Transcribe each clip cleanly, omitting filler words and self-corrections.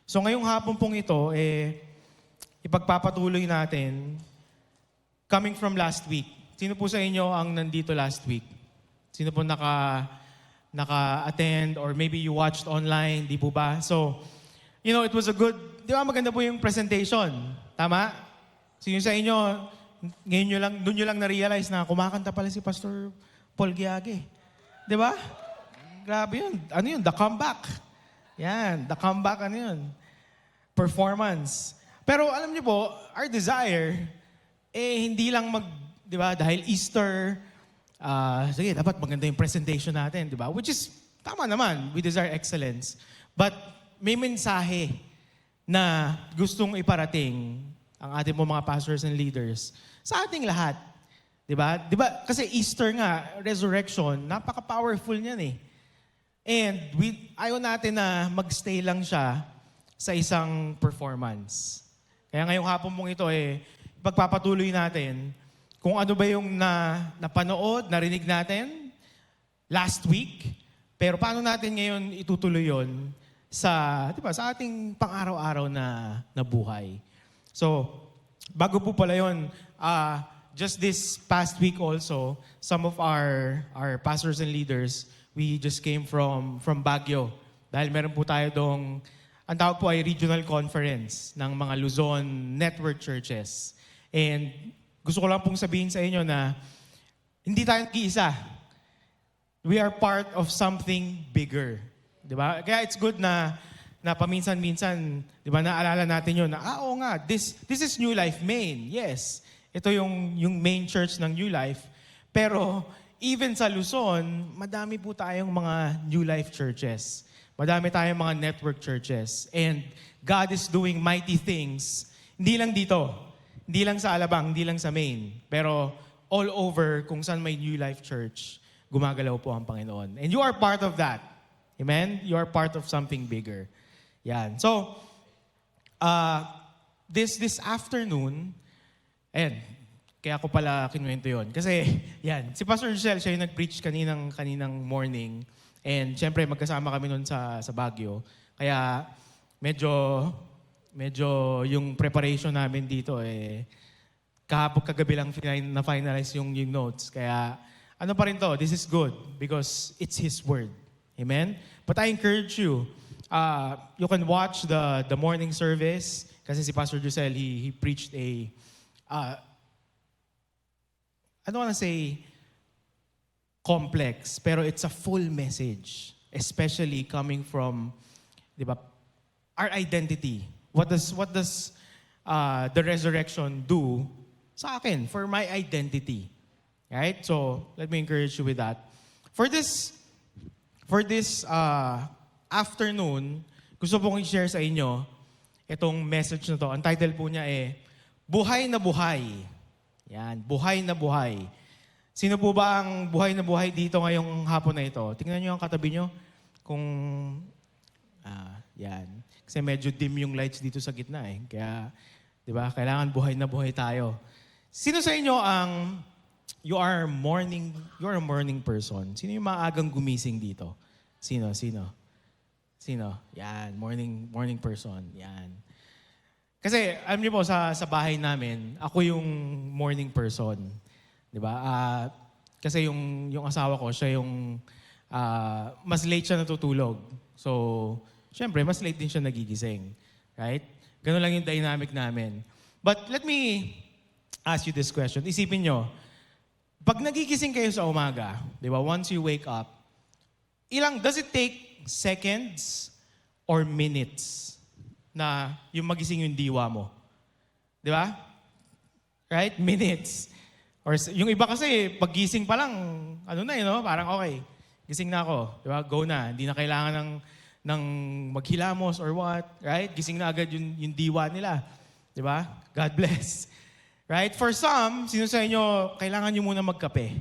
So ngayong hapon pong ito, ipagpapatuloy natin coming from last week. Sino po sa inyo ang nandito last week? Sino po naka-attend or maybe you watched online, di po ba? So, it was a good, di ba maganda po yung presentation? Tama? Sino sa inyo, doon nyo lang na-realize na kumakanta pala si Pastor Paul Giage. Di ba? Grabe yun. Ano yun? The comeback. Yan. The comeback, ano yun? Performance. Pero alam niyo po, our desire, hindi lang di ba, dahil Easter, sige, dapat maganda yung presentation natin, di ba? Which is, tama naman, we desire excellence. But may mensahe na gustong iparating ang ating mga pastors and leaders sa ating lahat. Di ba? Di ba? Kasi Easter nga, resurrection, napaka-powerful niyan eh. And ayaw natin na magstay lang siya sa isang performance. Kaya ngayong hapon mong ito, pagpapatuloy natin kung ano ba yung napanood, narinig natin last week, pero paano natin ngayon itutuloy yon sa ating pang-araw-araw na buhay. So, bago po pala yun, just this past week also, some of our pastors and leaders, we just came from Baguio. Dahil meron po tayo dong, ang tawag po ay regional conference ng mga Luzon network churches. And gusto ko lang pong sabihin sa inyo na hindi tayo nag-iisa. We are part of something bigger. Di ba? Kaya it's good na paminsan-minsan, di ba, naalala natin yun na, oo nga, this is New Life Main. Yes, ito yung main church ng New Life. Pero even sa Luzon, madami po tayong mga New Life churches. Madami tayong mga network churches. And God is doing mighty things. Hindi lang dito. Hindi lang sa Alabang, hindi lang sa Maine. Pero all over, kung saan may New Life Church, gumagalaw po ang Panginoon. And you are part of that. Amen? You are part of something bigger. Yan. So, this afternoon, and kaya ko pala kinuwento yun. Kasi, yan, si Pastor Giselle, siya yung nag-preach kaninang morning. And syempre, magkasama kami nun sa Baguio. Kaya, medyo yung preparation namin dito, kahapon kagabi lang na-finalize yung notes. Kaya, ano pa rin to, this is good because it's His Word. Amen? But I encourage you, you can watch the morning service kasi si Pastor Giselle, he preached I don't want to say complex, pero it's a full message, especially coming from, di ba, our identity. What does the resurrection do sa akin, for my identity? Right? So, let me encourage you with that. For this afternoon, gusto pong i-share sa inyo itong message na to. Ang title po niya Buhay na Buhay. Yan, Buhay na Buhay. Sino po ba ang buhay na buhay dito ngayong hapon na ito? Tingnan niyo ang katabi niyo. Kung, yan. Kasi medyo dim yung lights dito sa gitna Kaya, di ba, kailangan buhay na buhay tayo. Sino sa inyo you are a morning person? Sino yung maagang gumising dito? Sino? Yan, morning person. Yan. Kasi, alam niyo po, sa bahay namin, ako yung morning person. Di ba? Kasi yung asawa ko, siya yung mas late siya natutulog. So, syempre, mas late din siya nagigising. Right? Ganun lang yung dynamic namin. But let me ask you this question. Isipin nyo, pag nagigising kayo sa umaga, di ba, once you wake up, does it take seconds or minutes na yung magising yung diwa mo? Di ba? Right? Minutes. Or yung iba kasi, paggising pa lang, parang okay, gising na ako. Di ba? Go na. Hindi na kailangan ng maghilamos or what. Right? Gising na agad yung diwa nila. Di ba? God bless. Right? For some, sino sa inyo, kailangan nyo muna magkape.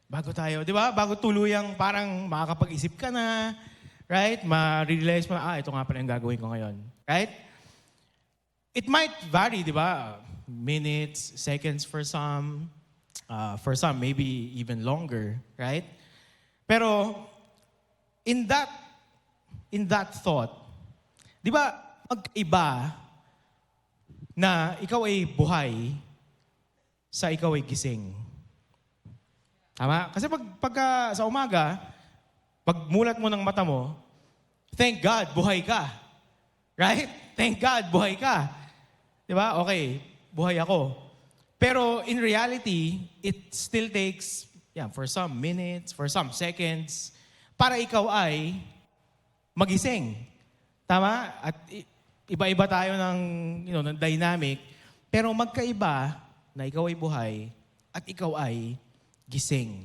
Bago tayo, di ba? Bago tuluyang parang makakapag-isip ka na. Right? Ma-realize mo, ito nga pala yung gagawin ko ngayon. Right? It might vary, di ba? Minutes, seconds for some. For some, maybe even longer. Right? Pero, in that thought, di ba, magkaiba na ikaw ay buhay sa ikaw ay gising. Tama? Kasi pagka sa umaga, pagmulat mo ng mata mo, thank God, buhay ka. Right? Thank God, buhay ka. Di ba? Okay, buhay ako. Pero in reality, it still takes, for some minutes, for some seconds, para ikaw ay magising. Tama? At iba-iba tayo ng dynamic, pero magkaiba na ikaw ay buhay at ikaw ay gising.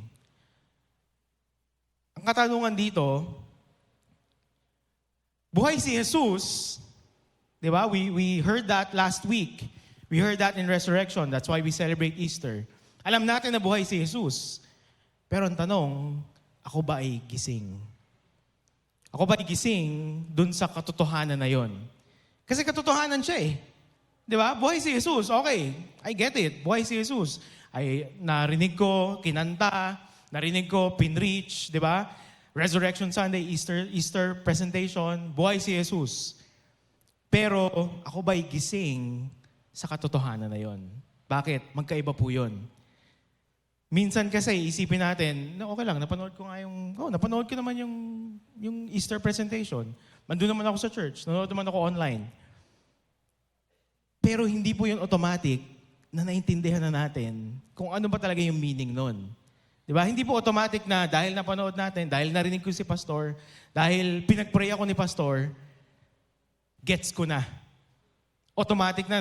Ang katanungan dito, buhay si Jesus, di ba? We heard that last week. We heard that in Resurrection. That's why we celebrate Easter. Alam natin na buhay si Jesus. Pero ang tanong, ako ba ay gising? Ako ba ay gising dun sa katotohanan na yon? Kasi katotohanan siya eh. Di ba? Buhay si Jesus. Okay, I get it. Buhay si Jesus. Ay narinig ko, kinanta, narinig ko, pinreach, di ba? Resurrection Sunday, Easter presentation, buhay si Jesus. Pero ako ba'y gising sa katotohanan na yon? Bakit? Magkaiba po yon. Minsan kasi isipin natin, na okay lang, napanood ko naman yung Easter presentation. Mandun naman ako sa church, nanonood naman ako online. Pero hindi po yun automatic na naintindihan na natin kung ano ba talaga yung meaning nun. Di ba? Hindi po automatic na dahil napanood natin, dahil narinig ko si pastor, dahil pinag-pray ako ni pastor, gets ko na. Automatic na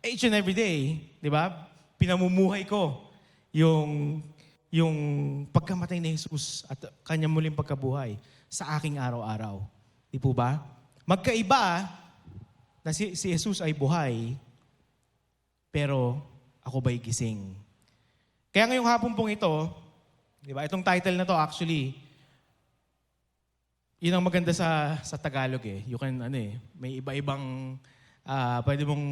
each and every day, di ba? Pinamumuhay ko yung pagkamatay ni Jesus at kanyang muling pagkabuhay sa aking araw-araw. Di po ba? Magkaiba na si Jesus ay buhay, pero ako ba'y gising? Kaya ngayong hapon pong ito, di ba, itong title na to actually, yun ang maganda sa Tagalog eh. You can, may iba-ibang, pwede mong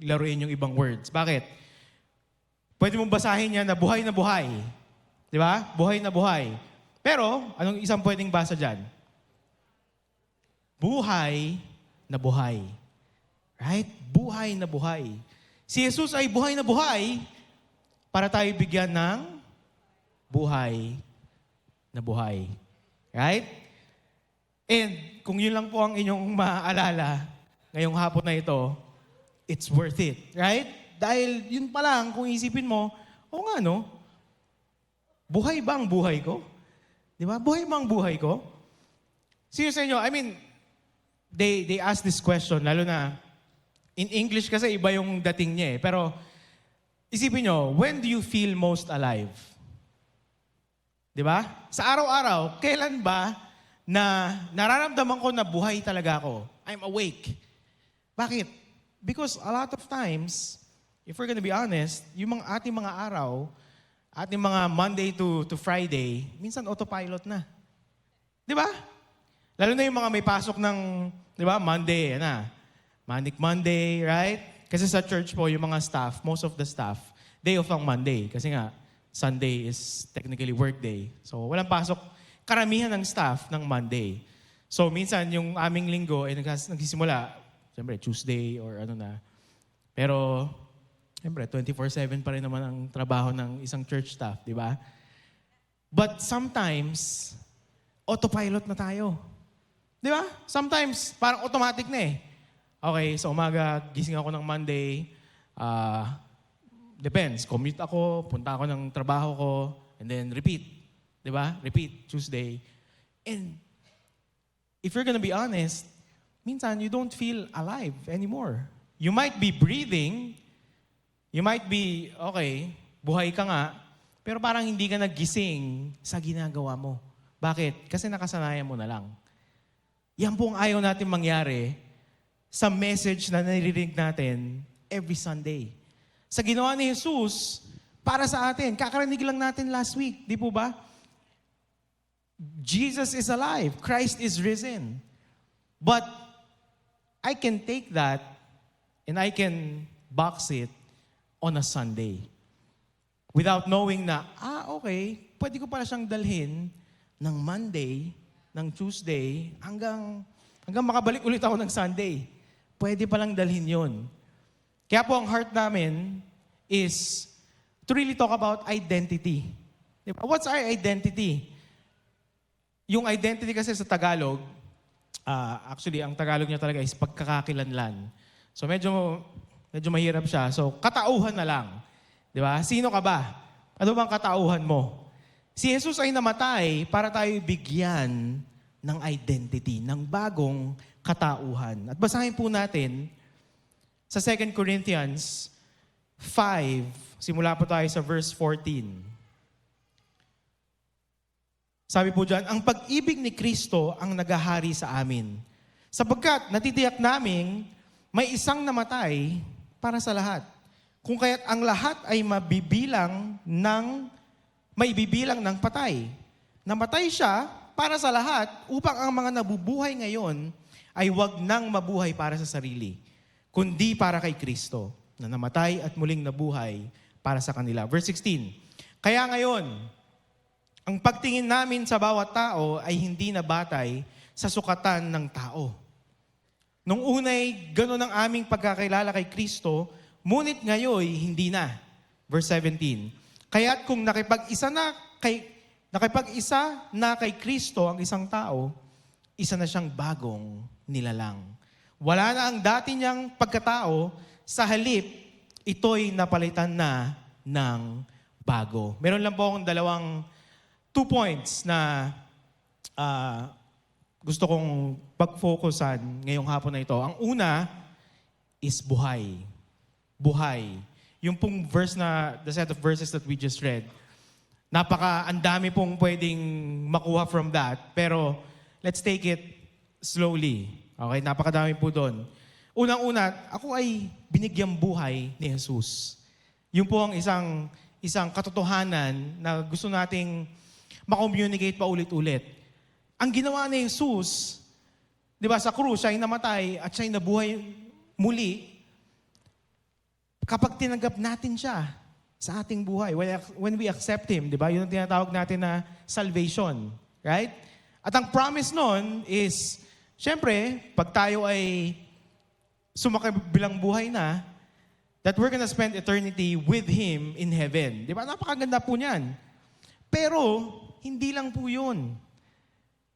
laruin yung ibang words. Bakit? Pwede mong basahin yan na buhay na buhay. Di ba? Buhay na buhay. Pero, anong isang pwedeng basa dyan? Buhay na buhay. Right? Buhay na buhay. Si Jesus ay buhay na buhay para tayo bigyan ng buhay na buhay. Right? And kung yun lang po ang inyong maaalala ngayong hapon na ito, it's worth it. Right? Dahil yun pa lang, kung isipin mo, nga no, buhay ba ang buhay ko? Di ba? Buhay ba ang buhay ko? Sino sa inyo, they ask this question, lalo na in English kasi iba yung dating niya eh. Pero isipin nyo, when do you feel most alive? Di ba? Sa araw-araw, kailan ba na nararamdaman ko na buhay talaga ako? I'm awake. Bakit? Because a lot of times, if we're gonna be honest, yung ating mga araw, ating mga Monday to Friday, minsan autopilot na. Di ba? Lalo na yung mga may pasok ng, di ba, Monday, Manic Monday, right? Kasi sa church po, yung mga staff, most of the staff, day off ang Monday. Kasi nga, Sunday is technically work day. So, walang pasok. Karamihan ng staff ng Monday. So, minsan, yung aming linggo ay nagsisimula, siyempre, Tuesday or ano na. Pero, siyempre, 24/7 pa rin naman ang trabaho ng isang church staff, di ba? But sometimes, autopilot na tayo. Di ba? Sometimes, parang automatic na eh. Okay, sa umaga, gising ako ng Monday. Depends. Commute ako, punta ako ng trabaho ko, and then repeat. Di ba? Repeat, Tuesday. And if you're gonna be honest, minsan you don't feel alive anymore. You might be breathing, you might be, okay, buhay ka nga, pero parang hindi ka nagising sa ginagawa mo. Bakit? Kasi nakasanayan mo na lang. Yan po ang ayaw natin mangyari sa message na naririnig natin every Sunday. Sa ginawa ni Jesus, para sa atin, kakarinig lang natin last week, di po ba? Jesus is alive. Christ is risen. But I can take that and I can box it on a Sunday. Without knowing na, okay, pwede ko pala siyang dalhin ng Monday, ng Tuesday, hanggang makabalik ulit ako ng Sunday. pwede palang dalhin yun. Kaya po ang heart namin is to really talk about identity. Diba? What's our identity? Yung identity kasi sa Tagalog, actually, ang Tagalog niya talaga is pagkakakilanlan. So medyo mahirap siya. So katauhan na lang. Di ba? Sino ka ba? Ano bang katauhan mo? Si Jesus ay namatay para tayo bigyan ng identity, ng bagong katauhan. At basahin po natin sa 2 Corinthians 5, simula po tayo sa verse 14. Sabi po dyan, ang pag-ibig ni Kristo ang naghahari sa amin. Sapagkat natitiyak naming may isang namatay para sa lahat. Kung kaya't ang lahat ay maibibilang ng patay. Namatay siya para sa lahat upang ang mga nabubuhay ngayon ay wag nang mabuhay para sa sarili, kundi para kay Kristo, na namatay at muling nabuhay para sa kanila. Verse 16, kaya ngayon, ang pagtingin namin sa bawat tao ay hindi na batay sa sukatan ng tao. Nung unay, gano'n ang aming pagkakilala kay Kristo, ngunit ngayon, hindi na. Verse 17, kaya't kung nakipag-isa na kay Kristo ang isang tao, isa na siyang bagong nilalang. Wala na ang dati niyang pagkatao, sa halip, ito'y napalitan na ng bago. Meron lang po akong 2 points na gusto kong pag-focusan ngayong hapon na ito. Ang una is buhay. Buhay. Yung pong the set of verses that we just read, ang dami pong pwedeng makuha from that. Pero let's take it slowly. Okay, napakadami po doon. Unang-una, ako ay binigyang buhay ni Jesus. Yun po ang isang katotohanan na gusto nating ma-communicate pa ulit-ulit. Ang ginawa ni Jesus, di ba, sa krus, siya ay namatay at siya ay nabuhay muli kapag tinanggap natin siya sa ating buhay. When we accept Him, di ba, yun ang tinatawag natin na salvation. Right? At ang promise nun is, syempre, pag tayo ay sumakabilang buhay na, that we're gonna spend eternity with Him in heaven. Di ba? Napakaganda po niyan. Pero, hindi lang po yun.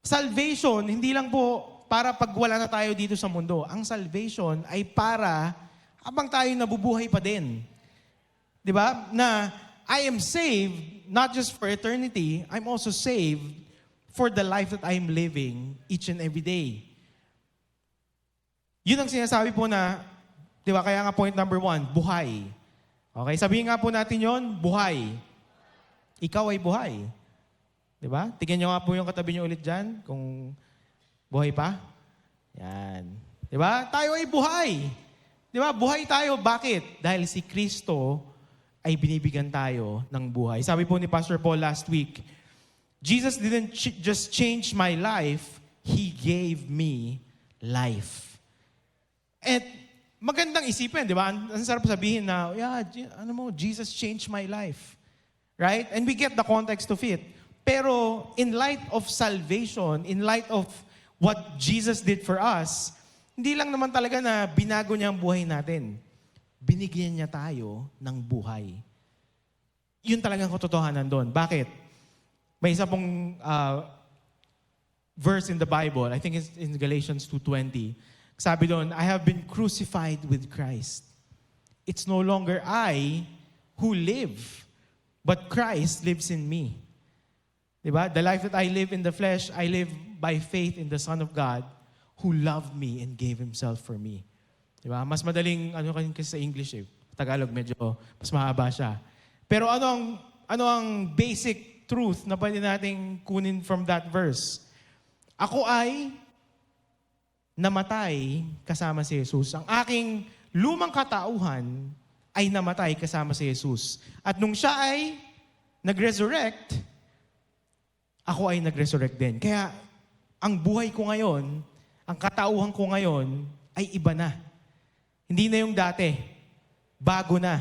Salvation, hindi lang po para pag wala na tayo dito sa mundo. Ang salvation ay para habang tayo nabubuhay pa din. Di ba? Na I am saved not just for eternity, I'm also saved for the life that I'm living each and every day. Yun ang sinasabi po na, di ba, kaya nga point number 1, buhay. Okay, sabihin nga po natin yon, buhay. Ikaw ay buhay. Di ba? Tingnan nyo nga po yung katabi nyo ulit dyan, kung buhay pa. Yan. Di ba? Tayo ay buhay. Di ba? Buhay tayo. Bakit? Dahil si Kristo ay binibigyan tayo ng buhay. Sabi po ni Pastor Paul last week, Jesus didn't just change my life, He gave me life. At magandang isipin, di ba? Ang sarap sabihin na, Jesus changed my life. Right? And we get the context of it. Pero in light of salvation, in light of what Jesus did for us, hindi lang naman talaga na binago niya ang buhay natin. Binigyan niya tayo ng buhay. Yun talagang katotohanan doon. Bakit? May isa pong verse in the Bible, I think it's in Galatians 2:20. Sabi doon, I have been crucified with Christ. It's no longer I who live, but Christ lives in me. Diba? The life that I live in the flesh, I live by faith in the Son of God who loved me and gave Himself for me. Diba? Mas madaling, kasi sa English eh. Tagalog medyo mas mahaba siya. Pero ano ang basic truth na pwede nating kunin from that verse? Ako ay namatay kasama si Jesus. Ang aking lumang katauhan ay namatay kasama si Jesus. At nung siya ay nag-resurrect, ako ay nag-resurrect din. Kaya, ang buhay ko ngayon, ang katauhan ko ngayon, ay iba na. Hindi na yung dati. Bago na.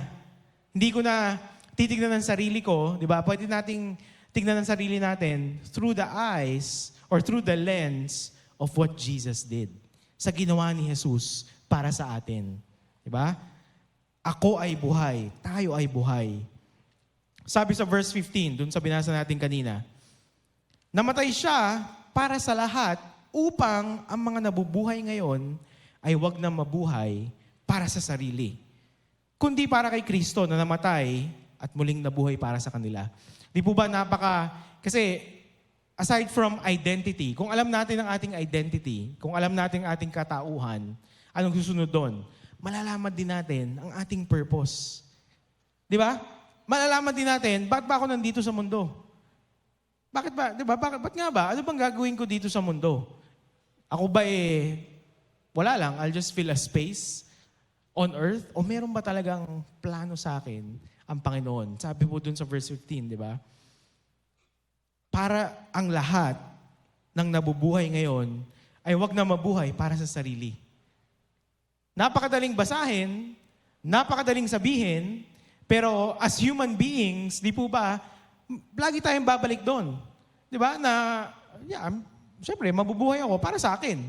Hindi ko na titignan ng sarili ko, di ba? Pwede nating tignan ng sarili natin through the eyes or through the lens of what Jesus did. Sa ginawa ni Jesus para sa atin. Diba? Ako ay buhay, tayo ay buhay. Sabi sa verse 15, dun sa binasa natin kanina, namatay siya para sa lahat upang ang mga nabubuhay ngayon ay wag na mabuhay para sa sarili, kundi para kay Kristo na namatay at muling nabuhay para sa kanila. Di po ba kasi aside from identity, kung alam natin ang ating identity, kung alam natin ang ating katauhan, anong susunod doon? Malalaman din natin ang ating purpose. Di ba? Malalaman din natin, bakit ba ako nandito sa mundo? Bakit ba? Di ba? Bakit nga ba? Ano bang gagawin ko dito sa mundo? Ako ba wala lang, I'll just fill a space on earth? O meron ba talagang plano sa akin ang Panginoon? Sabi po dun sa verse 15, di ba? Para ang lahat ng nabubuhay ngayon ay wag na mabuhay para sa sarili. Napakadaling basahin, napakadaling sabihin, pero as human beings, di po ba, lagi tayong babalik doon. Di ba? Siyempre, mabubuhay ako para sa akin.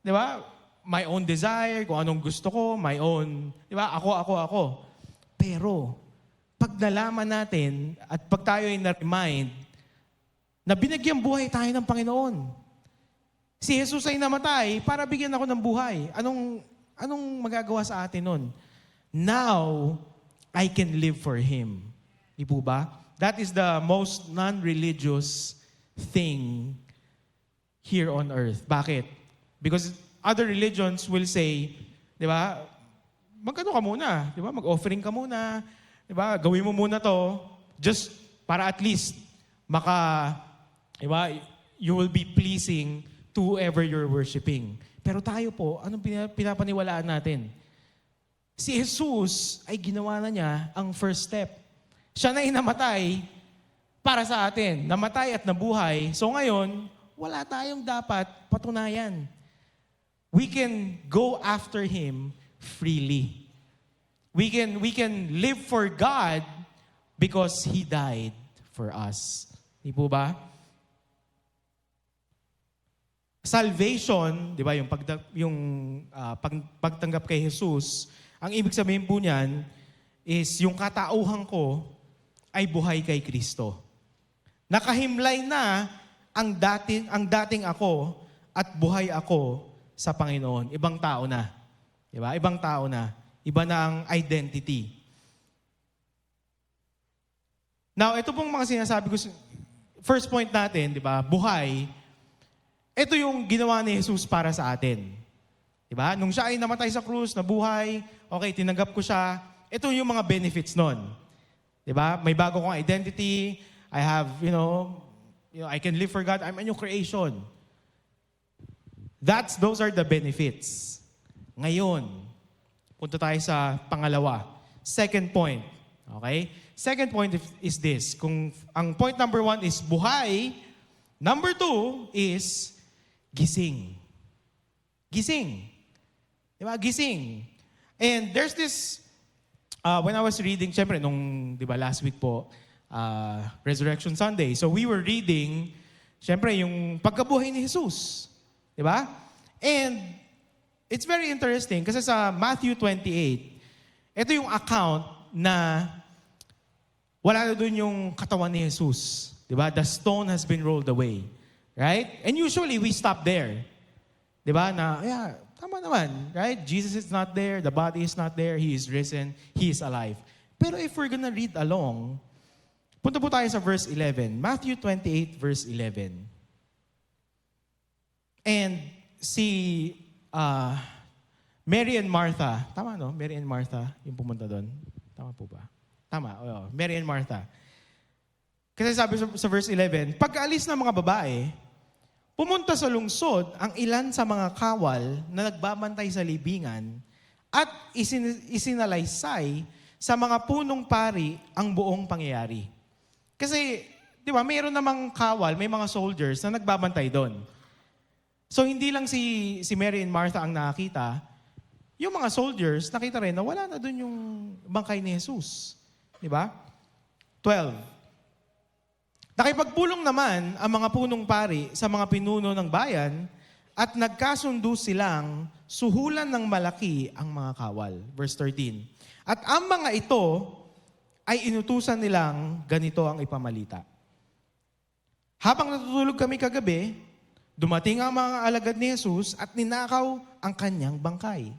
Di ba? My own desire, kung anong gusto ko, my own, di ba? Ako. Pero, pag nalaman natin at pag tayo ay na-remind na binagyang buhay tayo ng Panginoon. Si Jesus ay namatay para bigyan ako ng buhay. Anong magagawa sa atin nun? Now, I can live for Him. Di po ba? That is the most non-religious thing here on earth. Bakit? Because other religions will say, di ba, magkano ka muna? Di ba? Mag-offering ka muna. Di ba? Gawin mo muna to just para at least di ba, you will be pleasing to whoever you're worshiping. Pero tayo po, anong pinapaniwalaan natin? Si Jesus ay ginawa na niya ang first step. Siya na namatay para sa atin. Namatay at nabuhay. So ngayon, wala tayong dapat patunayan. We can go after Him freely. We can live for God because He died for us. Di po ba? Salvation, di ba, pagtanggap kay Jesus, ang ibig sabihin po niyan is yung katauhan ko ay buhay kay Kristo. Nakahimlay na ang dating ako at buhay ako sa Panginoon. Ibang tao na. Di ba? Ibang tao na. Iba na ang identity. Now, ito pong mga sinasabi ko, first point natin, di ba? Buhay. Ito yung ginawa ni Jesus para sa atin. Diba? Nung siya ay namatay sa krus, nabuhay, okay, tinanggap ko siya, ito yung mga benefits nun. Diba? May bago kong identity, I have, I can live for God, I'm a new creation. Those are the benefits. Ngayon, punta tayo sa pangalawa. Second point. Okay? Second point is this. Kung ang point number 1 is buhay, number 2 is gising. Gising. Diba? Gising. And there's this, when I was reading, syempre, last week po, Resurrection Sunday, so we were reading, syempre, yung pagkabuhay ni Jesus. Diba? And it's very interesting kasi sa Matthew 28, ito yung account na wala na doon yung katawan ni Jesus. Diba? The stone has been rolled away. Right? And usually, we stop there. Diba? Tama naman. Right? Jesus is not there. The body is not there. He is risen. He is alive. Pero if we're gonna read along, punta po tayo sa verse 11. Matthew 28, verse 11. And si Mary and Martha, tama no? Mary and Martha, yung pumunta doon. Tama po ba? Tama. Mary and Martha. Kasi sabi sa verse 11, pagkaalis ng mga babae, pumunta sa lungsod ang ilan sa mga kawal na nagbabantay sa libingan at isinalaysay sa mga punong pari ang buong pangyayari. Kasi, di ba, mayroon namang kawal, may mga soldiers na nagbabantay doon. So, hindi lang si Mary and Martha ang nakakita, yung mga soldiers, nakita rin na wala na doon yung bangkay ni Jesus. Di ba? 12. Nakipagpulong naman ang mga punong pari sa mga pinuno ng bayan at nagkasundo silang suhulan ng malaki ang mga kawal. Verse 13. At ang mga ito ay inutusan nilang ganito ang ipamalita. Habang natutulog kami kagabi, dumating ang mga alagad ni Jesus at ninakaw ang kanyang bangkay.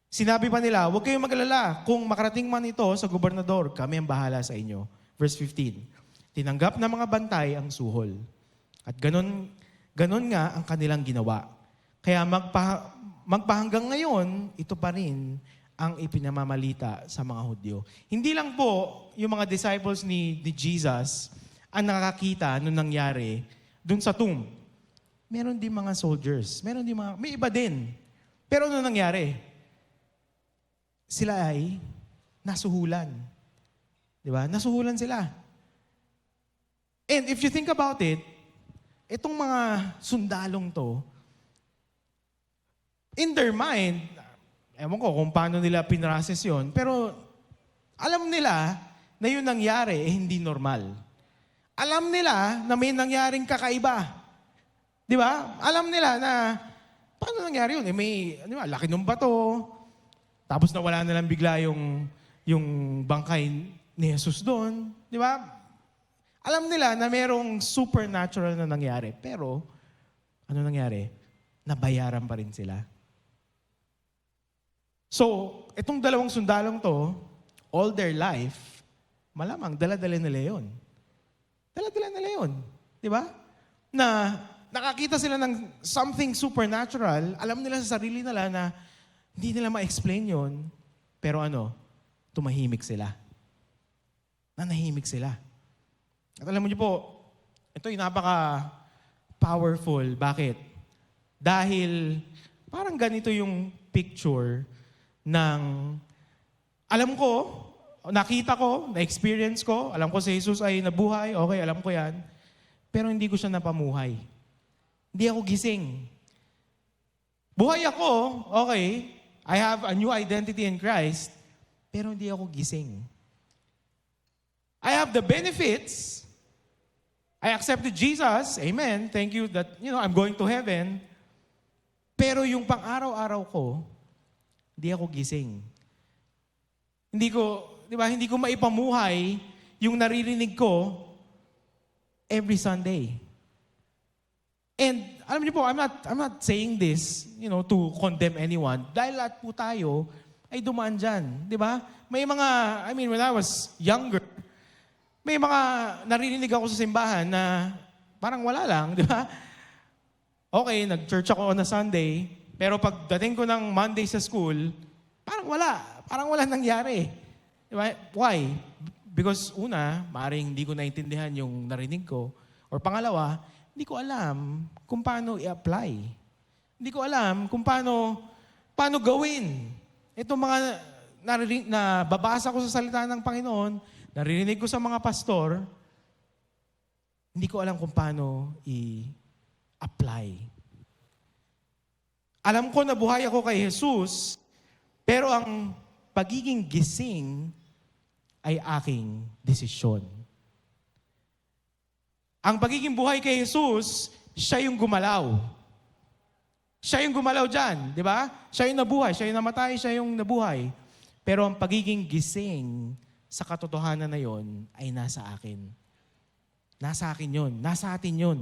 Sinabi pa nila, huwag kayong mag-alala. Kung makarating man ito sa gobernador, kami ang bahala sa inyo. Verse 15. Tinanggap ng mga bantay ang suhol. At ganon nga ang kanilang ginawa. Kaya magpahanggang ngayon, ito pa rin ang ipinamamalita sa mga Hudyo. Hindi lang po yung mga disciples ni Jesus ang nakakita nung nangyari dun sa tomb. Meron din mga soldiers. May iba din. Pero ano nangyari? Sila ay nasuhulan. Di ba? Nasuhulan sila. And if you think about it, itong mga sundalong to, in their mind, ewan ko kung paano nila pinrases yon, pero alam nila na yung nangyari hindi normal. Alam nila na may nangyaring kakaiba. Di ba? Alam nila na, paano nangyari yun? May, di ba, laki ng bato, tapos nawala na lang bigla yung bangkay ni Jesus doon. Di ba? Alam nila na merong supernatural na nangyari. Pero, ano nangyari? Nabayaran pa rin sila. So, itong dalawang sundalong to, all their life, malamang dala-dala nila yun. Dala-dala nila yun. Di ba? Na nakakita sila ng something supernatural, alam nila sa sarili nila na hindi nila ma-explain yun, pero tumahimik sila. Nanahimik sila. At alam mo niyo po, ito yung napaka-powerful. Bakit? Dahil parang ganito yung picture ng, alam ko, nakita ko, na-experience ko, alam ko si Jesus ay nabuhay, okay, alam ko yan, pero hindi ko siya napamuhay. Hindi ako gising. Buhay ako, okay, I have a new identity in Christ, pero hindi ako gising. I have the benefits. I accepted Jesus. Amen. Thank you that, I'm going to heaven. Pero yung pang-araw-araw ko, hindi ako gising. Hindi ko maipamuhay yung naririnig ko every Sunday. And alam niyo po, I'm not saying this, to condemn anyone. Dahil lahat po tayo ay dumaan dyan. Di ba? May mga, when I was younger, may mga naririnig ako sa simbahan na parang wala lang, di ba? Okay, nag-church ako on a Sunday, pero pagdating ko ng Monday sa school, parang wala nangyari. Di ba? Why? Because una, maaaring hindi ko naintindihan yung narinig ko. Or pangalawa, hindi ko alam kung paano i-apply. Hindi ko alam kung paano gawin. Itong mga na babasa ko sa salita ng Panginoon, naririnig ko sa mga pastor, hindi ko alam kung paano i-apply. Alam ko na buhay ako kay Jesus, pero ang pagiging gising ay aking desisyon. Ang pagiging buhay kay Jesus, siya yung gumalaw. Siya yung gumalaw dyan, di ba? Siya yung nabuhay, siya yung namatay, siya yung nabuhay. Pero ang pagiging gising sa katotohanan na yon ay nasa akin. Nasa akin yon, nasa atin yon.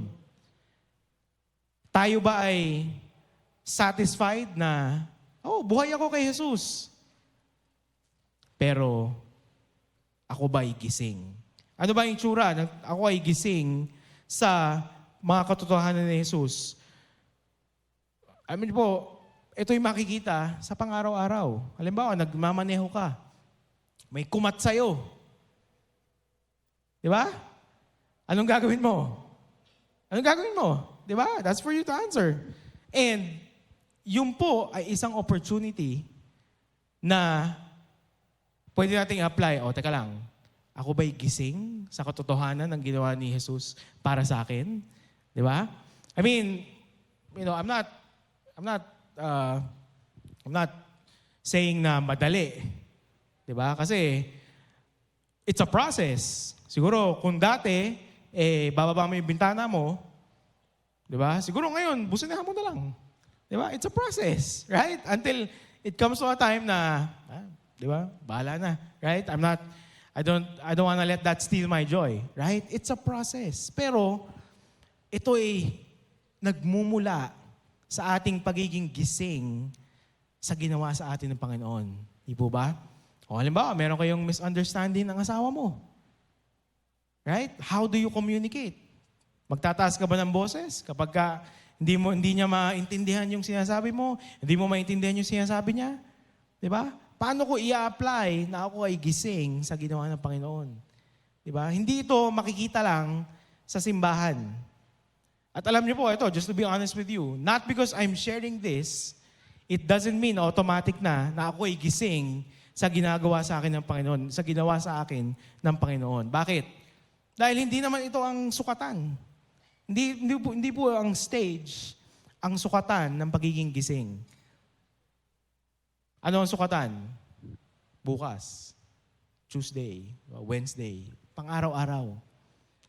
Tayo ba ay satisfied na, buhay ako kay Jesus. Pero, ako ba ay gising? Ano ba yung tsura? Ako ay gising sa mga katotohanan ni Jesus. Ito yung makikita sa pang-araw-araw. Halimbawa, nagmamaneho ka. May kumat sa'yo. Di ba? Anong gagawin mo? Di ba? That's for you to answer. And, yun po ay isang opportunity na pwede nating apply. Teka lang. Ako ba'y gising sa katotohanan ng ginawa ni Jesus para sa akin? Di ba? I'm not saying na madali. Di ba? Kasi it's a process. Siguro kung dati, bababa mo yung bintana mo, di ba? Siguro ngayon, businahan mo na lang. Di ba? It's a process, right? Until it comes to a time na, di ba? Bahala na, right? I don't want to let that steal my joy, right? It's a process. Pero ito ay nagmumula sa ating pagiging gising sa ginawa sa atin ng Panginoon. Di po ba? O halimbawa, meron kayong misunderstanding ng asawa mo. Right? How do you communicate? Magtataas ka ba ng boses kapag hindi niya maintindihan yung sinasabi mo, hindi mo maintindihan yung sinasabi niya? Di ba? Paano ko i-apply na ako ay gising sa ginawa ng Panginoon? Di ba? Hindi ito makikita lang sa simbahan. At alam niyo po, ito, just to be honest with you, not because I'm sharing this, it doesn't mean automatic na ako ay gising sa ginagawa sa akin ng Panginoon, sa ginawa sa akin ng Panginoon. Bakit? Dahil hindi naman ito ang sukatan. Hindi po ang stage ang sukatan ng pagiging gising. Ano ang sukatan? Bukas, Tuesday, Wednesday, pang-araw-araw.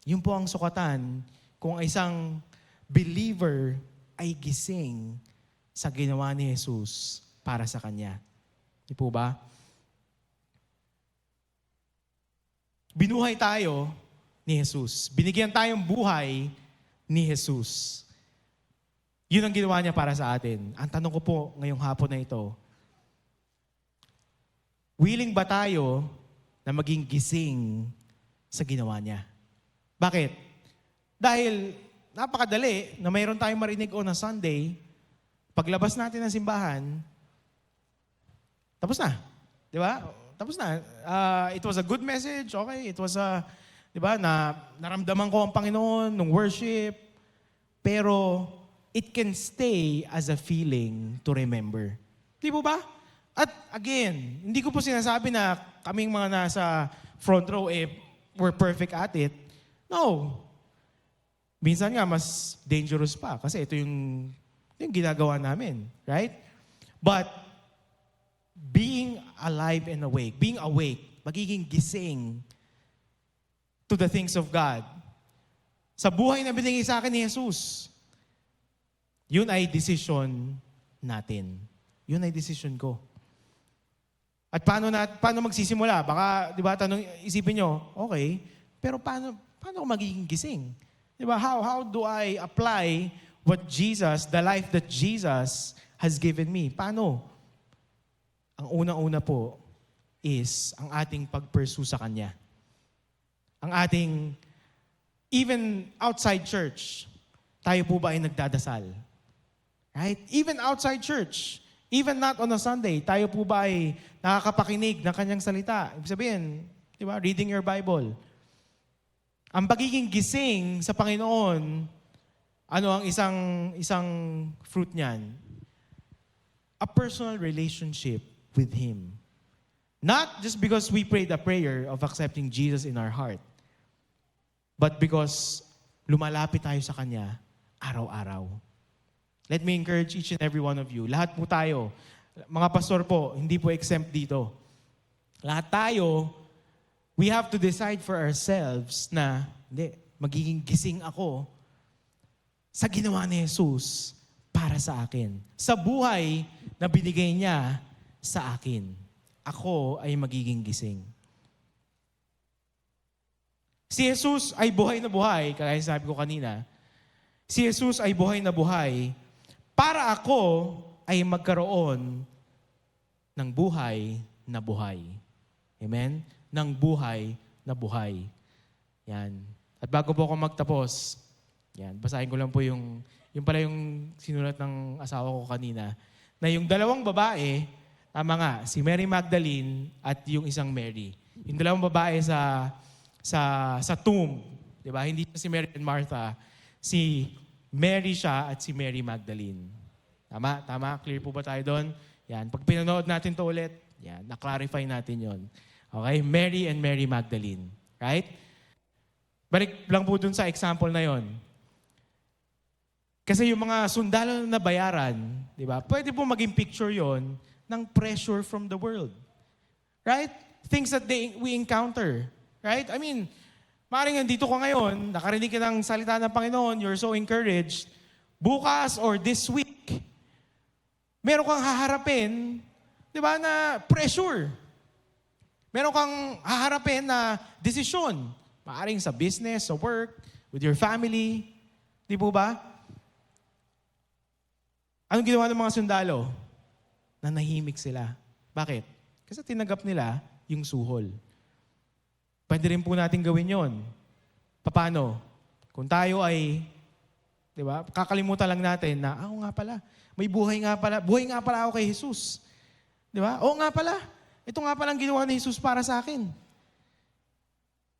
Yun po ang sukatan kung isang believer ay gising sa ginawa ni Jesus para sa kanya. Di po ba? Binuhay tayo ni Jesus. Binigyan tayong buhay ni Jesus. Yun ang ginawa niya para sa atin. Ang tanong ko po ngayong hapon na ito, willing ba tayo na maging gising sa ginawa niya? Bakit? Dahil napakadali na mayroon tayong marinig on a Sunday, paglabas natin ng simbahan, tapos na. Di ba? Tapos na. It was a good message, okay? It was di ba, naramdaman ko ang Panginoon nung worship, pero it can stay as a feeling to remember. Di po ba? At again, hindi ko po sinasabi na kaming mga nasa front row, we're perfect at it. No. Minsan nga, mas dangerous pa kasi ito yung ginagawa namin. Right? But, being alive and awake, magiging gising to the things of God, sa buhay na binigay sa akin ni Jesus, yun ay decision natin. Yun ay decision ko. At paano magsisimula? Baka, di ba, isipin nyo, okay, pero paano ako magiging gising? Di ba, how do I apply what Jesus, the life that Jesus has given me? Paano? Ang unang-una po is ang ating pag-pursue sa Kanya. Ang ating, even outside church, tayo po ba ay nagdadasal? Right? Even outside church, even not on a Sunday, tayo po ba ay nakakapakinig ng Kanyang salita? Ibig sabihin, di ba, reading your Bible. Ang pagiging gising sa Panginoon, ano ang isang fruit niyan? A personal relationship with Him. Not just because we prayed a prayer of accepting Jesus in our heart, but because lumalapit tayo sa Kanya araw-araw. Let me encourage each and every one of you. Lahat po tayo, mga pastor po, hindi po exempt dito. Lahat tayo, we have to decide for ourselves na, magiging gising ako sa ginawa ni Jesus para sa akin. Sa buhay na binigay niya sa akin. Ako ay magiging gising. Si Jesus ay buhay na buhay, kaya sabi ko kanina, si Jesus ay buhay na buhay para ako ay magkaroon ng buhay na buhay. Amen? Ng buhay na buhay. Yan. At bago po ako magtapos, yan, basahin ko lang po yung pala yung sinulat ng asawa ko kanina, na yung dalawang babae, tama nga, si Mary Magdalene at yung isang Mary. Yung dalawang babae sa tomb, di ba? Hindi si Mary and Martha, si Mary siya at si Mary Magdalene. Tama? Tama? Clear po ba tayo doon? Yan. Pag pinanood natin to ulit, yan, na-clarify natin yon. Okay? Mary and Mary Magdalene. Right? Balik lang po dun sa example na yon. Kasi yung mga sundalo na bayaran, di ba? Pwede po maging picture yon ng pressure from the world. Right? Things that we encounter. Right? I mean, maaaring nandito ka ngayon, nakarinig ka ng salita ng Panginoon, you're so encouraged. Bukas or this week, Meron kang haharapin, di ba, na pressure. Meron kang haharapin na desisyon. Maaring sa business, sa work, with your family. Di po ba? Anong ginawa ng mga sundalo? Nanahimik sila. Bakit? Kasi tinanggap nila yung suhol. Pwede rin po natin gawin yon. Paano? Kung tayo ay, di ba, kakalimutan lang natin na, oo nga pala, may buhay nga pala ako kay Jesus. Di ba? Oo nga pala, ito nga palang ginawa ni Jesus para sa akin.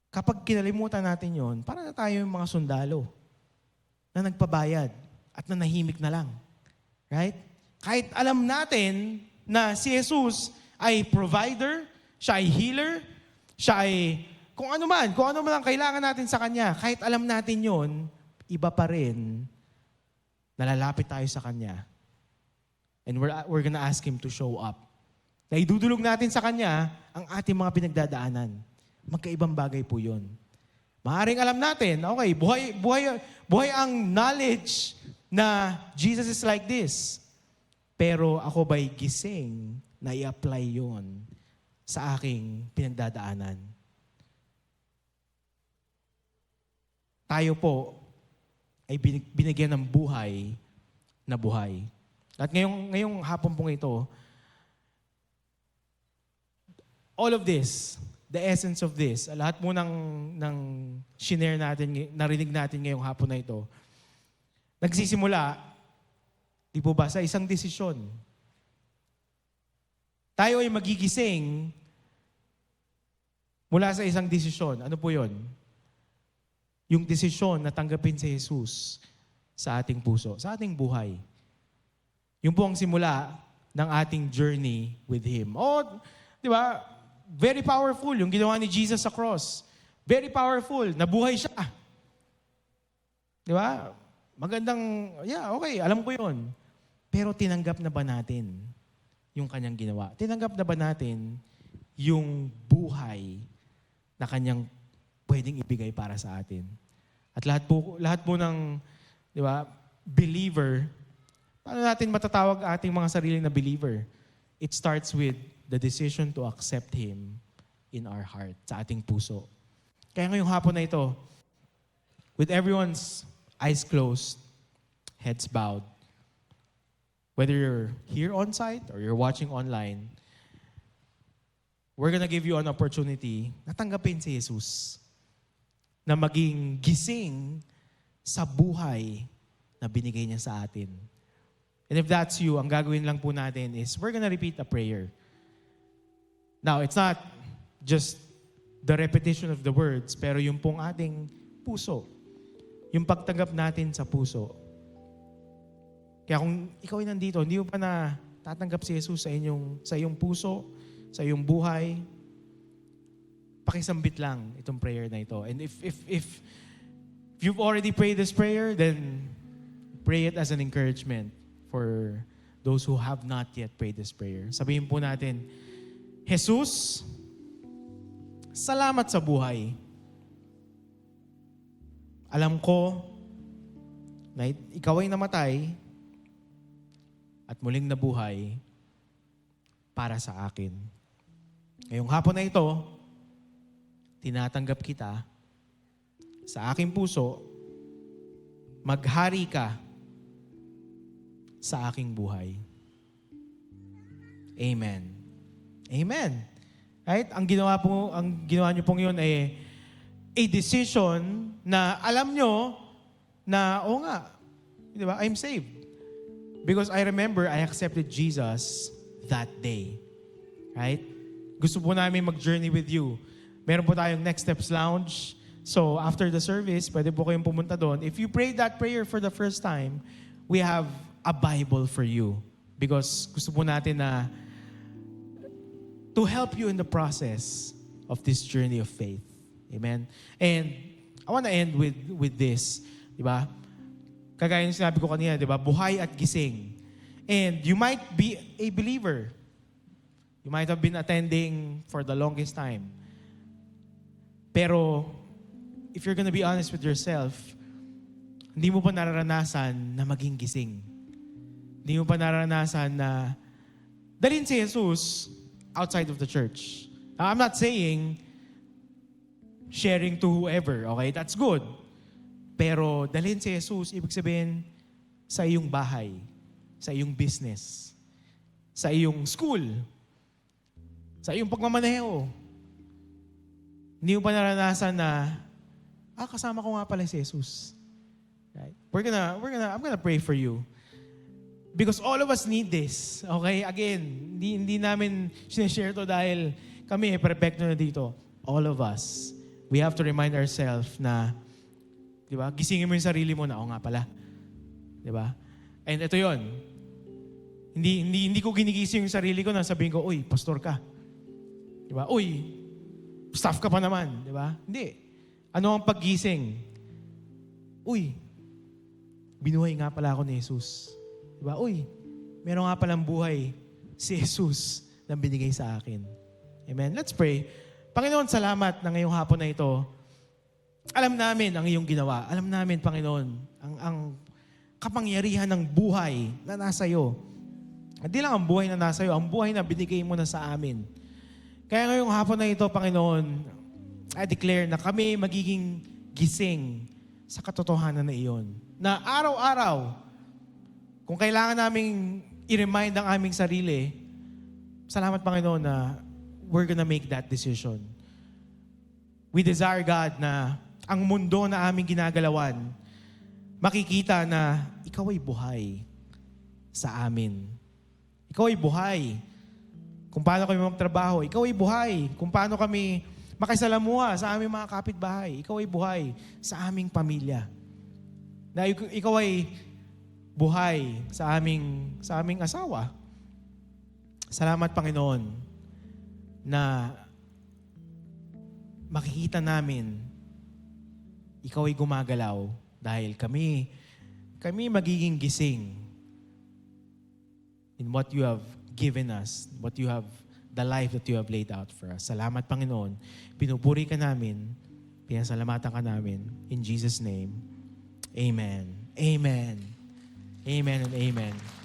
Kapag kinalimutan natin yon, para na tayo yung mga sundalo na nagpabayad at nanahimik na lang. Right? Kahit alam natin na si Jesus ay provider, siya ay healer, siya ay kung ano man ang kailangan natin sa Kanya, kahit alam natin yon, iba pa rin, nalalapit tayo sa Kanya. And we're gonna ask Him to show up. Na idudulog natin sa Kanya ang ating mga pinagdadaanan. Magkaibang bagay po yun. Maaaring alam natin, okay, buhay ang knowledge na Jesus is like this. Pero ako ba'y gising na i-apply yon sa aking pinagdadaanan? Tayo po ay binigyan ng buhay na buhay. At ngayong hapon pong ito, all of this, the essence of this, lahat mo ng shinare natin, narinig natin ngayong hapon na ito, nagsisimula, di po ba, sa isang desisyon. Tayo ay magigising mula sa isang desisyon. Ano po yon? Yung desisyon na tanggapin si Jesus sa ating puso, sa ating buhay. Yung po ang simula ng ating journey with Him. Di ba? Very powerful yung ginawa ni Jesus sa cross. Very powerful. Nabuhay siya. Di ba? Magandang, okay, alam ko yon. Pero tinanggap na ba natin yung Kanyang ginawa? Tinanggap na ba natin yung buhay na Kanyang pwedeng ibigay para sa atin? At lahat po ng, di ba, believer, paano natin matatawag ating mga sarili na believer? It starts with the decision to accept Him in our heart, sa ating puso. Kaya ngayong hapon na ito, with everyone's eyes closed, heads bowed, whether you're here on site or you're watching online, we're gonna give you an opportunity na tanggapin si Jesus, na maging gising sa buhay na binigay niya sa atin. And if that's you, ang gagawin lang po natin is we're gonna repeat a prayer. Now, it's not just the repetition of the words, pero yung pong ating puso. Yung pagtanggap natin sa puso. Kaya kung ikaw ay nandito, hindi mo pa na tatanggap si Jesus sa iyong puso, sa iyong buhay, pakisambit lang itong prayer na ito. And if you've already prayed this prayer, then pray it as an encouragement for those who have not yet prayed this prayer. Sabihin po natin, Jesus, salamat sa buhay. Alam ko na ikaw ay namatay at muling nabuhay para sa akin. Ngayong hapon na ito, tinatanggap kita sa aking puso, maghari ka sa aking buhay. Amen. Amen. Right? Ang ginawa niyo pong yun ay a decision na alam nyo na, oo nga, di ba, I'm saved. Because I remember I accepted Jesus that day. Right? Gusto po namin mag-journey with you. Meron po tayong Next Steps Lounge. So after the service, pwede po kayong pumunta doon. If you prayed that prayer for the first time, we have a Bible for you. Because gusto po natin na to help you in the process of this journey of faith. Amen? And I want to end with this. Diba? Kagaya ng sinabi ko kanina, diba? Buhay at gising. And you might be a believer. You might have been attending for the longest time. Pero, if you're gonna be honest with yourself, hindi mo pa nararanasan na maging gising. Hindi mo pa naranasan na dalhin si Jesus outside of the church. I'm not saying sharing to whoever, okay? That's good. Pero dalhin si Jesus, ibig sabihin, sa iyong bahay, sa iyong business, sa iyong school, sa iyong pagmamaneho. Hindi mo pa naranasan na, kasama ko nga pala si Jesus. Right? I'm gonna pray for you. Because all of us need this. Okay? Again, hindi namin sinishare to dahil kami perfecto na dito. All of us. We have to remind ourselves na, di ba, gisingin mo yung sarili mo na, nga pala. Di ba? And ito yon. Hindi ko ginigising yung sarili ko na sabihin ko, uy, pastor ka. Di ba? Uy, staff ka pa naman. Di ba? Hindi. Ano ang paggising? Uy, binuhay nga pala ako ni Jesus. Di ba? Uy, meron nga palang buhay si Jesus na binigay sa akin. Amen? Let's pray. Panginoon, salamat na ngayong hapon na ito. Alam namin ang iyong ginawa. Alam namin, Panginoon, ang kapangyarihan ng buhay na nasa iyo. At di lang ang buhay na nasa iyo, ang buhay na binigay mo na sa amin. Kaya ngayong hapon na ito, Panginoon, I declare na kami magiging gising sa katotohanan na iyon. Na araw-araw, kung kailangan naming i-remind ang aming sarili, salamat, Panginoon, na we're gonna make that decision. We desire, God, na ang mundo na aming ginagalawan, makikita na ikaw ay buhay sa amin. Ikaw ay buhay kung paano kami magtrabaho. Ikaw ay buhay kung paano kami makisalamuha sa aming mga kapitbahay. Ikaw ay buhay sa aming pamilya. Na ikaw ay buhay sa aming asawa. Salamat, Panginoon, na makikita namin ikaw ay gumagalaw dahil kami magiging gising in what you have given us, the life that you have laid out for us. Salamat, Panginoon. Pinupuri ka namin, pinasalamatan ka namin. In Jesus' name, Amen. Amen. Amen and amen.